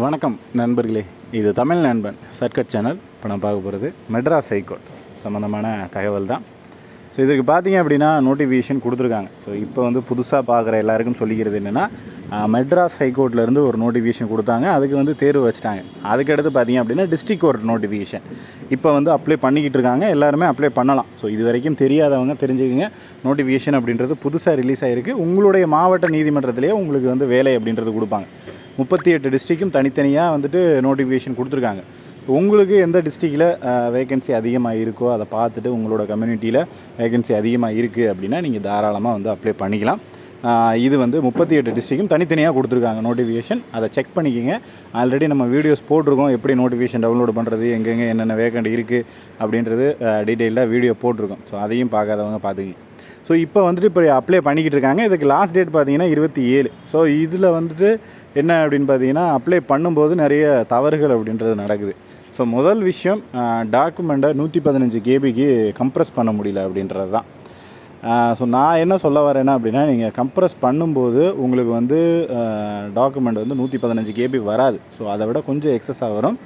வணக்கம் நண்பர்களே, இது தமிழ் நண்பன் சர்க்கட் சேனல். இப்போ நான் பார்க்க போகிறது மெட்ராஸ் ஹைகோர்ட் சம்மந்தமான தகவல் தான். ஸோ இதுக்கு பார்த்தீங்க அப்படின்னா நோட்டிஃபிகேஷன் கொடுத்துருக்காங்க. ஸோ இப்போ வந்து புதுசாக பார்க்குற எல்லாருக்கும் சொல்லிக்கிறது என்னென்னா, மெட்ராஸ் ஹைகோர்ட்லேருந்து ஒரு நோட்டிஃபிகேஷன் கொடுத்தாங்க. அதுக்கு வந்து தேர்வு வச்சுட்டாங்க. அதுக்கடுத்து பார்த்தீங்க அப்படின்னா டிஸ்ட்ரிக்ட் கோர்ட் நோட்டிஃபிகேஷன் இப்போ வந்து அப்ளை பண்ணிக்கிட்டு இருக்காங்க. எல்லாருமே அப்ளை பண்ணலாம். ஸோ இது வரைக்கும் தெரியாதவங்க தெரிஞ்சுக்கங்க. நோட்டிஃபிகேஷன் அப்படின்றது புதுசாக ரிலீஸ் ஆகிருக்கு. உங்களுடைய மாவட்ட நீதிமன்றத்திலேயே உங்களுக்கு வந்து வேலை அப்படின்றது கொடுப்பாங்க. 38 டிஸ்ட்ரிக்கும் தனித்தனியாக வந்துட்டு நோட்டிஃபிகேஷன் கொடுத்துருக்காங்க. உங்களுக்கு எந்த டிஸ்ட்ரிக்டில் வேகன்சி அதிகமாக இருக்கோ அதை பார்த்துட்டு உங்களோட கம்யூனிட்டியில் வேகன்சி அதிகமாக இருக்குது அப்படின்னா நீங்கள் தாராளமாக வந்து அப்ளை பண்ணிக்கலாம். இது வந்து 38 டிஸ்ட்ரிக்கும் தனித்தனியாக கொடுத்துருக்காங்க நோட்டிஃபிகேஷன். அதை செக் பண்ணிக்கோங்க. ஆல்ரெடி நம்ம வீடியோஸ் போட்டிருக்கோம், எப்படி நோட்டிஃபிகேஷன் டவுன்லோட் பண்ணுறது, எங்கெங்கே என்னென்ன வேகண்ட் இருக்குது அப்படின்றது டீட்டெயிலாக வீடியோ போட்டிருக்கோம். ஸோ அதையும் பார்க்காதவங்க பார்த்துக்கிங்க. ஸோ இப்போ வந்துட்டு இப்போ அப்ளை பண்ணிக்கிட்டு இருக்காங்க. இதுக்கு லாஸ்ட் டேட் பார்த்தீங்கன்னா 27. ஸோ இதில் வந்துட்டு என்ன அப்படின்னு பார்த்தீங்கன்னா, அப்ளை பண்ணும்போது நிறைய தவறுகள் அப்படின்றது நடக்குது. ஸோ முதல் விஷயம், டாக்குமெண்ட்டை 115 கேபிக்கு கம்ப்ரஸ் பண்ண முடியல அப்படின்றது தான். ஸோ நான் என்ன சொல்ல வரேன்னா அப்படின்னா, நீங்கள் கம்ப்ரஸ் பண்ணும்போது உங்களுக்கு வந்து டாக்குமெண்ட் வந்து 115 கேபி வராது. ஸோ அதை விட கொஞ்சம் எக்ஸஸாக வரும்.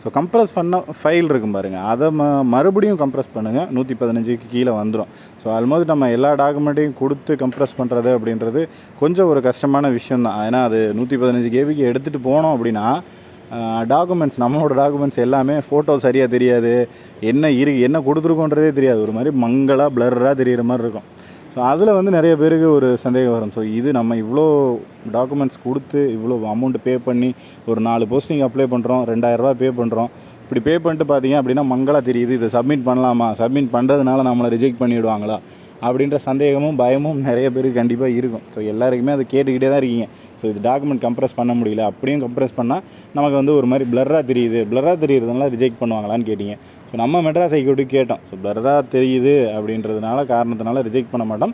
ஸோ கம்ப்ரஸ் பண்ண ஃபைல் இருக்கும் பாருங்கள், அதை மறுபடியும் கம்ப்ரஸ் பண்ணுங்கள். 115க்கு கீழே வந்துடும். ஸோ ஆல்மோஸ்ட் நம்ம எல்லா டாக்குமெண்ட்டையும் கொடுத்து கம்ப்ரஸ் பண்ணுறது அப்படின்றது கொஞ்சம் ஒரு கஷ்டமான விஷயந்தான். ஏன்னா அது 115 கேபிக்கு எடுத்துகிட்டு போனோம் அப்படின்னா டாக்குமெண்ட்ஸ், நம்மளோட டாக்குமெண்ட்ஸ் எல்லாமே ஃபோட்டோ சரியாக தெரியாது, என்ன கொடுத்துருக்கோன்றதே தெரியாது, ஒரு மாதிரி மங்களாக பிளர்ராக தெரிகிற மாதிரி இருக்கும். ஸோ அதில் வந்து நிறைய பேருக்கு ஒரு சந்தேகம் வரும். ஸோ இது நம்ம இவ்வளோ டாக்குமெண்ட்ஸ் கொடுத்து இவ்வளோ அமௌண்ட்டு பே பண்ணி ஒரு 4 போஸ்டிங் அப்ளை பண்ணுறோம், 2000 பே பண்ணுறோம். இப்படி பே பண்ணிட்டு பார்த்தீங்க அப்படின்னா மங்களாக தெரியுது, இதை சப்மிட் பண்ணலாமா, சப்மிட் பண்ணுறதுனால நம்மளை ரிஜெக்ட் பண்ணிவிடுவாங்களா அப்படின்ற சந்தேகமும் பயமும் நிறைய பேருக்கு கண்டிப்பாக இருக்கும். ஸோ எல்லாருக்குமே அதை கேட்டுக்கிட்டே தான் இருக்கீங்க. ஸோ இது டாக்குமெண்ட் கம்ப்ரஸ் பண்ண முடியல, அப்படியும் கம்ப்ரஸ் பண்ணால் நமக்கு வந்து ஒரு மாதிரி பிளர்ராக தெரியுறதுனால ரிஜெக்ட் பண்ணுவாங்களான்னு கேட்டிங்க. ஸோ நம்ம மெட்ராஸ் ஹைகோர்ட்டுக்கு கேட்டோம். ஸோ பிளர்ராக தெரியுது அப்படின்றதுனால காரணத்தினால ரிஜெக்ட் பண்ண மாட்டோம்.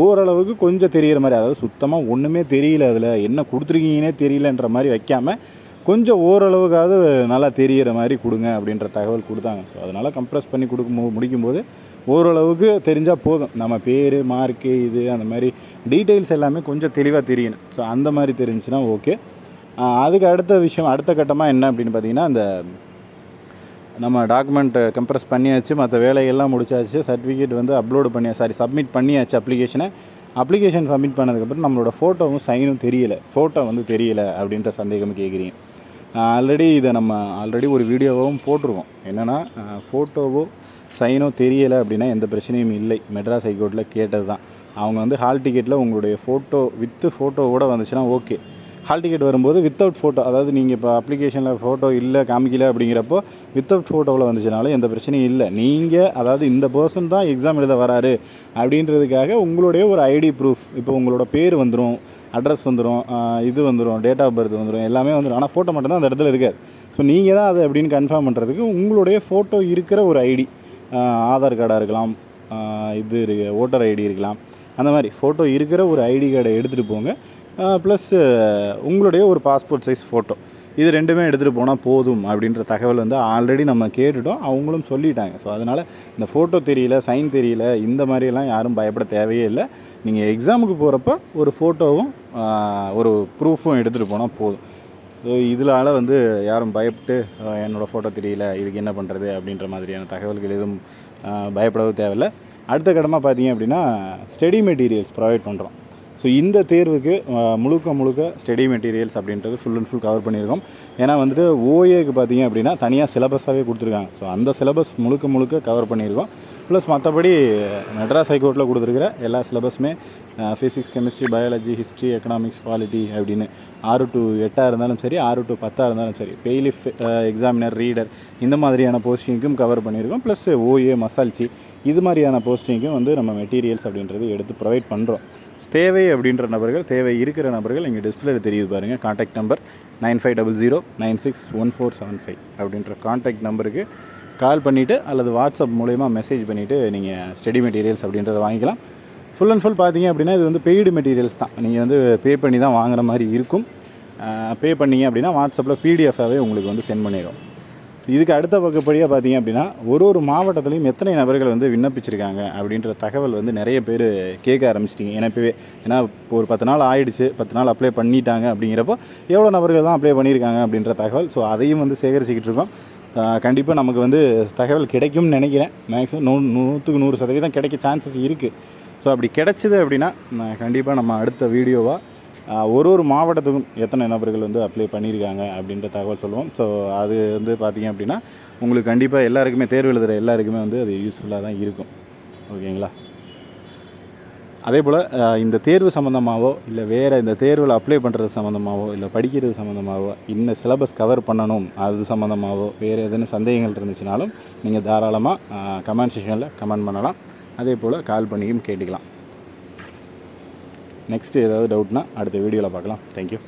ஓரளவுக்கு கொஞ்சம் தெரிகிற மாதிரி, அதாவது சுத்தமாக ஒன்றுமே தெரியல, அதில் என்ன கொடுத்துருக்கீங்கன்னே தெரியலன்ற மாதிரி வைக்காமல் கொஞ்சம் ஓரளவுக்காவது நல்லா தெரிகிற மாதிரி கொடுங்க அப்படின்ற தகவல் கொடுத்தாங்க. ஸோ அதனால் கம்ப்ரஸ் பண்ணி முடிக்கும்போது ஓரளவுக்கு தெரிஞ்சால் போதும். நம்ம பேர், மார்க்கு, இது அந்த மாதிரி டீட்டெயில்ஸ் எல்லாமே கொஞ்சம் தெளிவாக தெரியணும். ஸோ அந்த மாதிரி தெரிஞ்சுன்னா ஓகே. அதுக்கு அடுத்த விஷயம், அடுத்த கட்டமாக என்ன அப்படின்னு பார்த்தீங்கன்னா, அந்த நம்ம டாக்குமெண்ட்டை கம்ப்ரஸ் பண்ணியாச்சு, மற்ற வேலைகள்லாம் முடிச்சாச்சு, சர்டிஃபிகேட் வந்து சப்மிட் பண்ணியாச்சு. அப்ளிகேஷன் சப்மிட் பண்ணதுக்கப்புறம் நம்மளோட ஃபோட்டோவும் சைனும் தெரியலை, ஃபோட்டோ வந்து தெரியலை அப்படின்ற சந்தேகம் கேட்குறீங்க. இதை நம்ம ஆல்ரெடி ஒரு வீடியோவும் போட்டிருக்கோம். என்னென்னா, ஃபோட்டோவோ சைனோ தெரியலை அப்படின்னா எந்த பிரச்சனையும் இல்லை. மெட்ராஸ் ஹைகோர்ட்டில் கேட்டது தான். அவங்க வந்து ஹால் டிக்கெட்டில் உங்களுடைய ஃபோட்டோ வித்து ஃபோட்டோவோட வந்துச்சுன்னா ஓகே. ஹால் டிக்கெட் வரும்போது வித்தவுட் ஃபோட்டோ, அதாவது நீங்கள் இப்போ அப்ளிகேஷனில் ஃபோட்டோ இல்லை காமிக்கல அப்படிங்கிறப்போ வித்தவுட் ஃபோட்டோவில் வந்துச்சுனாலும் எந்த பிரச்சனையும் இல்லை. நீங்கள் அதாவது இந்த பர்சன் தான் எக்ஸாம் எழுத வராரு அப்படின்றதுக்காக உங்களுடைய ஒரு ஐடி ப்ரூஃப், இப்போ உங்களோட பேர் வந்துடும், அட்ரஸ் வந்துடும், இது வந்துடும், டேட் ஆஃப் பர்த் வந்துடும், எல்லாமே வந்துடும். ஆனால் ஃபோட்டோ மட்டும்தான் அந்த இடத்துல இருக்காது. ஸோ நீங்கள் தான் அது அப்படின்னு கன்ஃபார்ம் பண்ணுறதுக்கு உங்களுடைய ஃபோட்டோ இருக்கிற ஒரு ஐடி, ஆதார் கார்டாக இருக்கலாம், ஓட்டர் ஐடி இருக்கலாம், அந்த மாதிரி ஃபோட்டோ இருக்கிற ஒரு ஐடி கார்டை எடுத்துகிட்டு போங்க. ப்ளஸ் உங்களுடைய ஒரு பாஸ்போர்ட் சைஸ் ஃபோட்டோ, இது ரெண்டுமே எடுத்துகிட்டு போனால் போதும் அப்படின்ற தகவல் வந்து ஆல்ரெடி நம்ம கேட்டுட்டோம், அவங்களும் சொல்லிட்டாங்க. ஸோ அதனால் இந்த ஃபோட்டோ தெரியல, சைன் தெரியல, இந்த மாதிரியெல்லாம் யாரும் பயப்பட தேவையே இல்லை. நீங்கள் எக்ஸாமுக்கு போகிறப்ப ஒரு ஃபோட்டோவும் ஒரு ப்ரூஃபும் எடுத்துகிட்டு போனால் போதும். ஸோ இதனால் வந்து யாரும் பயப்பட்டு என்னோடய ஃபோட்டோ தெரியல, இதுக்கு என்ன பண்ணுறது அப்படின்ற மாதிரியான தகவல்கள் எதுவும் பயப்படவே தேவையில்லை. அடுத்த கட்டமாக பார்த்தீங்க அப்படின்னா, ஸ்டடி மெட்டீரியல்ஸ் ப்ரொவைட் பண்ணுறோம். ஸோ இந்த தேர்வுக்கு முழுக்க ஸ்டடி மெட்டீரியல்ஸ் அப்படின்றது ஃபுல் அண்ட் ஃபுல் கவர் பண்ணியிருக்கோம். ஏன்னா வந்துட்டு ஓஏக்கு பார்த்தீங்க அப்படின்னா தனியாக சிலபஸாகவே கொடுத்துருக்காங்க. ஸோ அந்த சிலபஸ் முழுக்க கவர் பண்ணியிருக்கோம். ப்ளஸ் மற்றபடி மெட்ராஸ் ஹைகோர்ட்டில் கொடுத்துருக்கிற எல்லா சிலபஸுமே physics, chemistry, biology, history, economics, polity அப்படின்னு 6 to 8 இருந்தாலும் சரி, 6 to 10 இருந்தாலும் சரி, பெய்லிஃப், எக்ஸாமினர், ரீடர், இந்த மாதிரியான போஸ்டிங்க்கும் கவர் பண்ணியிருக்கோம். ப்ளஸ் ஓஏ, மசால்ச்சி, இது மாதிரியான போஸ்டிங்க்கும் வந்து நம்ம மெட்டீரியல்ஸ் அப்படின்றது எடுத்து ப்ரொவைட் பண்ணுறோம். தேவை இருக்கிற நபர்கள் இங்கே டிஸ்பிளேல தெரியுது பாருங்கள். கான்டாக்ட் நம்பர் 9500961475 அப்படின்ற கான்டாக்ட் நம்பருக்கு கால் பண்ணிவிட்டு அல்லது வாட்ஸ்அப் மூலயமா மெசேஜ் பண்ணிவிட்டு நீங்கள் ஸ்டடி மெட்டீரியல்ஸ் அப்படின்றத வாங்கிக்கலாம். ஃபுல் அண்ட் ஃபுல் பார்த்தீங்க அப்படின்னா இது வந்து பெய்டு மெட்டீரியல்ஸ் தான். நீங்கள் வந்து பே பண்ணி தான் வாங்குகிற மாதிரி இருக்கும். பே பண்ணிங்க அப்படின்னா வாட்ஸ்அப்பில் பிடிஎஃபாகவே உங்களுக்கு வந்து சென்ட் பண்ணிடும். இதுக்கு அடுத்த பக்கப்படியாக பார்த்தீங்க அப்படின்னா ஒரு மாவட்டத்துலேயும் எத்தனை நபர்கள் வந்து விண்ணப்பிச்சிருக்காங்க அப்படின்ற தகவல் வந்து நிறைய பேர் கேட்க ஆரம்பிச்சிட்டிங்க. ஏன்னா இப்போ ஒரு 10 நாள் ஆயிடுச்சு, 10 நாள் அப்ளை பண்ணிட்டாங்க அப்படிங்கிறப்போ எவ்வளோ நபர்கள் தான் அப்ளை பண்ணியிருக்காங்க அப்படின்ற தகவல். ஸோ அதையும் வந்து சேகரிச்சிக்கிட்டு இருக்கோம். கண்டிப்பாக நமக்கு வந்து தகவல் கிடைக்கும்னு நினைக்கிறேன். மேக்ஸிமம் 100% கிடைக்க சான்சஸ் இருக்குது. ஸோ அப்படி கிடைச்சிது அப்படின்னா கண்டிப்பாக நம்ம அடுத்த வீடியோவாக ஒரு மாவட்டத்துக்கும் எத்தனை நபர்கள் வந்து அப்ளை பண்ணியிருக்காங்க அப்படின்ற தகவல் சொல்லுவோம். ஸோ அது வந்து பார்த்திங்க அப்படின்னா உங்களுக்கு கண்டிப்பாக எல்லாருக்குமே தேர்வு எழுதுகிற எல்லாருக்குமே வந்து அது யூஸ்ஃபுல்லாக தான் இருக்கும். ஓகேங்களா? அதே போல் இந்த தேர்வு சம்மந்தமாகவோ இல்லை வேறு இந்த தேர்வில் அப்ளை பண்ணுறது சம்மந்தமாகவோ இல்லை படிக்கிறது சம்மந்தமாகவோ இந்த சிலபஸ் கவர் பண்ணணும் அது சம்மந்தமாகவோ வேறு எதுவும் சந்தேகங்கள் இருந்துச்சுனாலும் நீங்கள் தாராளமாக கமெண்ட் செக்ஷனில் கமெண்ட் பண்ணலாம். அதே போல் கால் பண்ணியும் கேட்டுக்கலாம். நெக்ஸ்ட்டு ஏதாவது டவுட்னா அடுத்த வீடியோவில் பார்க்கலாம். தேங்க்யூ.